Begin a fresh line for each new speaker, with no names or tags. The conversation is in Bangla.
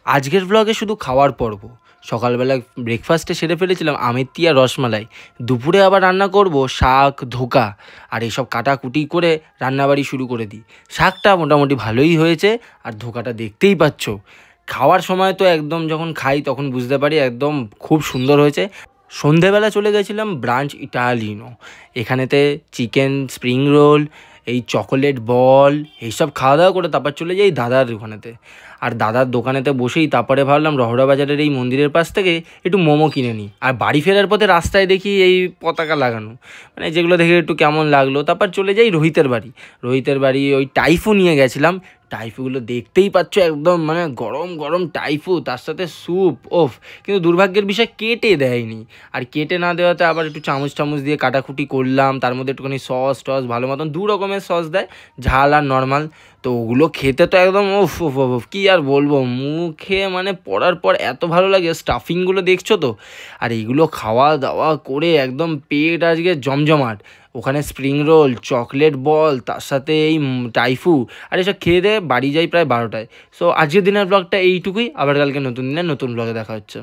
আজকের ব্লগে শুধু খাওয়ার পর্ব। সকালবেলা ব্রেকফাস্টে সেরে ফেলেছিলাম আমেতি আর রসমালাই। দুপুরে আবার রান্না করব শাক, ধোকা আর এইসব কাটাকুটি করে রান্নাবাড়ি শুরু করে দিই। শাকটা মোটামুটি ভালোই হয়েছে আর ধোকাটা দেখতেই পাচ্ছ। খাওয়ার সময় তো একদম যখন খাই তখন বুঝতে পারি একদম খুব সুন্দর হয়েছে। সন্ধেবেলা চলে গেছিলাম ব্রাঞ্চ ইটালিনো। এখানেতে চিকেন স্প্রিং রোল, এই চকোলেট বল এইসব খাওয়া দাওয়া করে তারপর চলে যাই দাদার ওখানেতে। আর দাদার দোকানেতে বসেই তারপরে ভাবলাম রহড়া বাজারের এই মন্দিরের পাশ থেকে একটু মোমো কিনে নিই। আর বাড়ি ফেরার পথে রাস্তায় দেখি এই পতাকা লাগানো, মানে যেগুলো দেখে একটু কেমন লাগলো। তারপর চলে যাই রোহিতের বাড়ি ওই টাইফু নিয়ে গেছিলাম। টাইফুগুলো দেখতেই পাচ্ছ একদম মানে গরম গরম টাইফু, তার সাথে স্যুপ। ওফ! কিন্তু দুর্ভাগ্যের বিষয় কেটে দেয়নি। আর কেটে না দেওয়াতে আবার একটু চামচ দিয়ে কাটাকুটি করলাম, তার মধ্যে একটুখানি সস টস ভালো মতন 2 রকমের সস দেয়, ঝাল আর নর্মাল। তো ওগুলো খেতে তো একদম ওফ ওফ ওফ কী আর বলবো, মুখে মানে পড়ার পর এত ভালো লাগে। স্টাফিংগুলো দেখছো তো, আর এইগুলো খাওয়া দাওয়া করে একদম পেট আজকে জমজমাট। ওখানে স্প্রিং রোল, চকলেট বল, তার সাথে এই টাইফু আর এসব খেয়ে দিয়ে বাড়ি যাই প্রায় 12টায়। সো আজকের দিনের ব্লগটা এইটুকুই। আবার কালকে নতুন দিনে নতুন ব্লগে দেখা হচ্ছে।